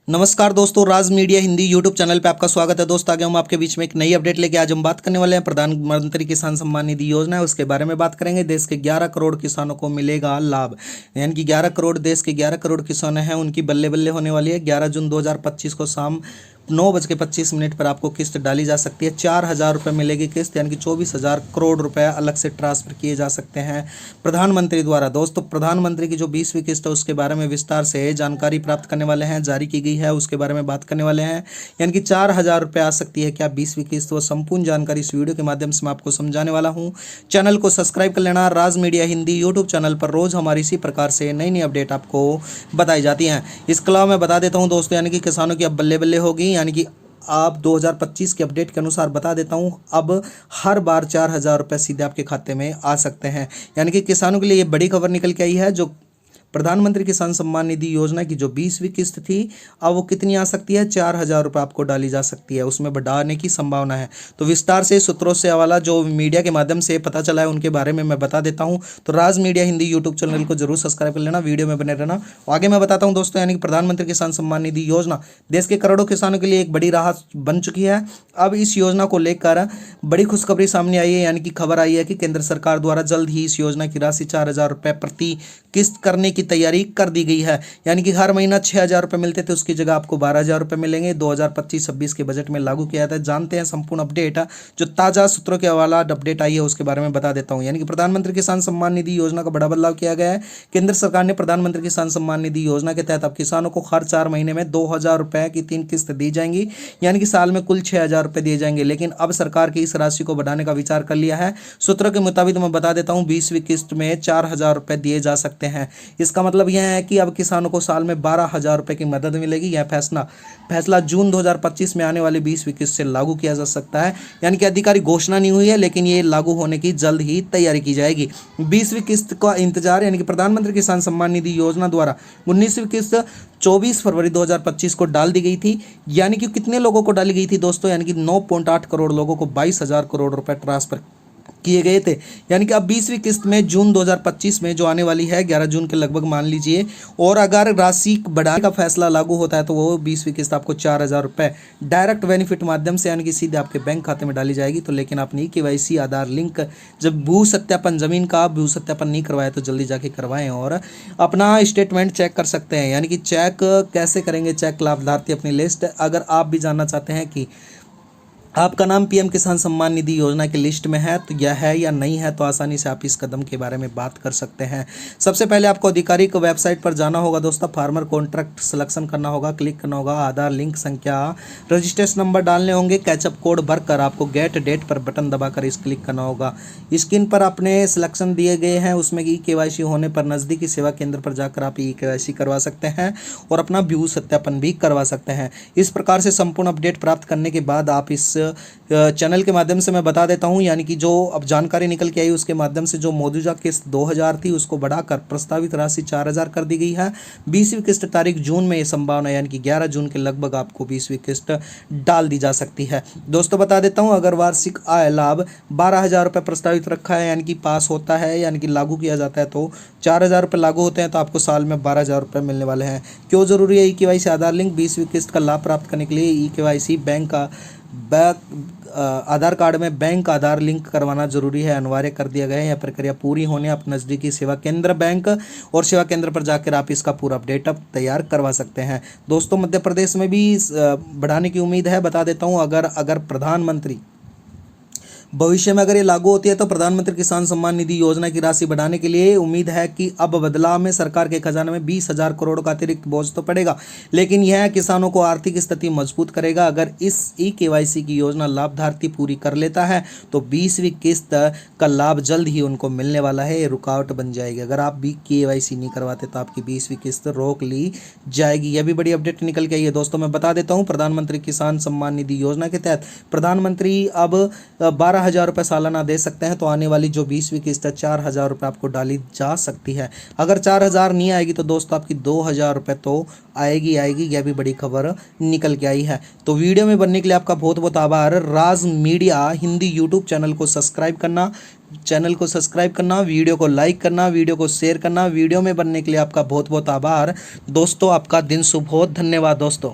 नमस्कार दोस्तों, राज media Hindi YouTube channel पे आपका स्वागत है। दोस्त आगे हम आपके बीच में एक नई अपडेट लेके आज हम बात करने वाले हैं। प्रधानमंत्री किसान सम्मान निधि योजना है, उसके बारे में बात करेंगे। देश के 11 करोड़ किसानों को मिलेगा लाभ, यानी कि 11 करोड़ देश के 11 करोड़ किसान हैं, उनकी बल्ले बल्ले होने वाली है। 11 जून 2025 को शाम 9:25 पर आपको किस्त डाली जा सकती है। 4,000 रुपये मिलेगी किस्त, यानी कि 24,000 करोड़ रुपए अलग से ट्रांसफर किए जा सकते हैं प्रधानमंत्री द्वारा। दोस्तों, प्रधानमंत्री की जो 20वीं किस्त है उसके बारे में विस्तार से जानकारी प्राप्त करने वाले हैं, जारी की गई है उसके बारे में बात करने वाले हैं। यानी कि 4,000 रुपये आ सकती है क्या 20वीं किस्त, वो संपूर्ण जानकारी इस वीडियो के माध्यम से मैं आपको समझाने वाला हूँ। चैनल को सब्सक्राइब कर लेना। राज मीडिया हिंदी यूट्यूब चैनल पर रोज हमारी इसी प्रकार से नई नई अपडेट आपको बताई जाती हैं। इसके अलावा मैं बता देता हूँ दोस्तों, यानी कि किसानों की अब बल्ले बल्ले होगी, यानी कि आप 2025 के अपडेट के अनुसार बता देता हूं, अब हर बार 4,000 रुपये सीधे आपके खाते में आ सकते हैं। यानी कि किसानों के लिए ये बड़ी खबर निकल के आई है। जो प्रधानमंत्री किसान सम्मान निधि योजना की जो 20वीं किस्त थी, अब वो कितनी आ सकती है? 4,000 रुपये आपको डाली जा सकती है, उसमें बढ़ाने की संभावना है। तो विस्तार से सूत्रों से हवाला जो मीडिया के माध्यम से पता चला है उनके बारे में मैं बता देता हूं। तो राज मीडिया हिंदी यूट्यूब चैनल को जरूर सब्सक्राइब कर लेना, वीडियो में बने रहना। आगे मैं बताता हूं दोस्तों, यानी कि प्रधानमंत्री किसान सम्मान निधि योजना देश के करोड़ों किसानों के लिए एक बड़ी राहत बन चुकी है। अब इस योजना को लेकर बड़ी खुशखबरी सामने आई है, यानी कि खबर आई है कि केंद्र सरकार द्वारा जल्द ही इस योजना की राशि 4,000 रुपये प्रति किस्त करने की तैयारी कर दी गई है। यानी कि हर महीना 6,000 रुपये मिलते थे, उसकी जगह आपको 12,000 रुपये मिलेंगे। 2025-26 के बजट में लागू किया जाता है। जानते हैं संपूर्ण अपडेट, जो ताज़ा सूत्रों के हवाला अपडेट आई है उसके बारे में बता देता हूं। यानी कि प्रधानमंत्री किसान सम्मान निधि योजना का बड़ा बदलाव किया गया है। केंद्र सरकार ने प्रधानमंत्री किसान सम्मान निधि योजना के तहत अब किसानों को हर 4 महीने में 2,000 रुपये की 3 किस्त दी जाएंगी, यानी कि साल में कुल 6,000 रुपये दिए जाएंगे। लेकिन अब सरकार की इस राशि को बढ़ाने का विचार कर लिया है। सूत्रों के मुताबिक मैं बता देता हूँ, 20वीं किस्त में 4,000 रुपये दिए जा सकते हैं। इसका मतलब यह है कि अब किसानों को साल में 12,000 रुपये की मदद मिलेगी। यह फैसला जून 2025 में आने वाली 20वीं किस्त से लागू किया जा सकता है। यानी कि अधिकारी घोषणा नहीं हुई है, लेकिन ये लागू होने की जल्द ही तैयारी की जाएगी। 20वीं किस्त का इंतजार, यानी कि प्रधानमंत्री किसान सम्मान निधि योजना द्वारा 19वीं किस्त 24 फरवरी 2025 को डाल दी गई थी। यानी कि कितने लोगों को डाली गई थी दोस्तों? यानी कि 9.8 करोड़ लोगों को 22,000 करोड़ रुपए ट्रांसफर किए गए थे। यानी कि अब 20वीं किस्त में जून 2025 में जो आने वाली है 11 जून के लगभग मान लीजिए, और अगर राशि बढ़ाने का फैसला लागू होता है तो वो 20वीं किस्त आपको 4,000 रुपये डायरेक्ट बेनिफिट माध्यम से, यानी कि सीधे आपके बैंक खाते में डाली जाएगी। तो लेकिन आपने KYC आधार लिंक, जब भू सत्यापन, जमीन का भू सत्यापन नहीं करवाया तो जल्दी जाके करवाएं और अपना स्टेटमेंट चेक कर सकते हैं। यानी कि चेक कैसे करेंगे? चेक लाभार्थी अपनी लिस्ट, अगर आप भी जानना चाहते हैं कि आपका नाम PM किसान सम्मान निधि योजना की लिस्ट में है तो यह है या नहीं है, तो आसानी से आप इस कदम के बारे में बात कर सकते हैं। सबसे पहले आपको आधिकारिक वेबसाइट पर जाना होगा दोस्तों, फार्मर कॉन्ट्रैक्ट सिलेक्शन करना होगा, क्लिक करना होगा, आधार लिंक संख्या, रजिस्ट्रेशन नंबर डालने होंगे, कैचअप कोड भरकर आपको गेट डेट पर बटन दबाकर इस क्लिक करना होगा। स्क्रीन पर अपने सिलेक्शन दिए गए हैं, उसमें KYC होने पर नज़दीकी सेवा केंद्र पर जाकर आप KYC करवा सकते हैं और अपना भू सत्यापन भी करवा सकते हैं। इस प्रकार से संपूर्ण अपडेट प्राप्त करने के बाद आप इस चैनल के माध्यम से मैं बता देता हूं, यानी कि जो अब जानकारी निकल के आई उसके माध्यम से जो मौजूदा किस्त 2,000 थी उसको बढ़ाकर प्रस्तावित राशि 4,000 कर दी गई है। 20वीं किस्त तारीख जून में, ये संभावना यानी कि 11 जून के लगभग आपको 20वीं किस्त डाल दी जा सकती है। दोस्तों बता देता हूं, अगर वार्षिक आय लाभ 12,000 रुपये प्रस्तावित रखा है, यानी कि पास होता है, यानी कि लागू किया जाता है, तो 4,000 रुपये लागू होते हैं तो आपको साल में 12,000 रुपये मिलने वाले हैं। क्यों जरूरी है KYC आधार लिंक? 20वीं किस्त का लाभ प्राप्त करने के लिए KYC बैंक का आधार कार्ड में बैंक आधार लिंक करवाना जरूरी है, अनिवार्य कर दिया गया है। यह प्रक्रिया पूरी होने आप नज़दीकी सेवा केंद्र, बैंक और सेवा केंद्र पर जाकर आप इसका पूरा अपडेट अब तैयार करवा सकते हैं। दोस्तों, मध्य प्रदेश में भी बढ़ाने की उम्मीद है। बता देता हूं, अगर प्रधानमंत्री भविष्य में अगर ये लागू होती है तो प्रधानमंत्री किसान सम्मान निधि योजना की राशि बढ़ाने के लिए उम्मीद है कि अब बदलाव में सरकार के खजाने में 20,000 करोड़ का अतिरिक्त बोझ तो पड़ेगा, लेकिन यह किसानों को आर्थिक स्थिति मजबूत करेगा। अगर इस KYC की योजना लाभार्थी पूरी कर लेता है तो 20वीं किस्त का लाभ जल्द ही उनको मिलने वाला है। ये रुकावट बन जाएगी। अगर आप भी KYC नहीं करवाते तो आपकी 20वीं किस्त रोक ली जाएगी। यह भी बड़ी अपडेट निकल के आई है। दोस्तों मैं बता देता हूँ, प्रधानमंत्री किसान सम्मान निधि योजना के तहत प्रधानमंत्री अब 12 11,000 रुपये सालाना दे सकते हैं, तो आने वाली जो 20वीं किस्त है 4,000 रुपये आपको डाली जा सकती है। अगर 4,000 नहीं आएगी तो दोस्तों आपकी 2,000 रुपये तो आएगी। यह भी बड़ी खबर निकल के आई है। तो वीडियो में बनने के लिए आपका बहुत बहुत आभार। राज मीडिया हिंदी यूट्यूब चैनल को सब्सक्राइब करना, वीडियो को लाइक करना, वीडियो को शेयर करना। वीडियो में बनने के लिए आपका बहुत बहुत आभार दोस्तों। आपका दिन शुभ हो। धन्यवाद दोस्तों।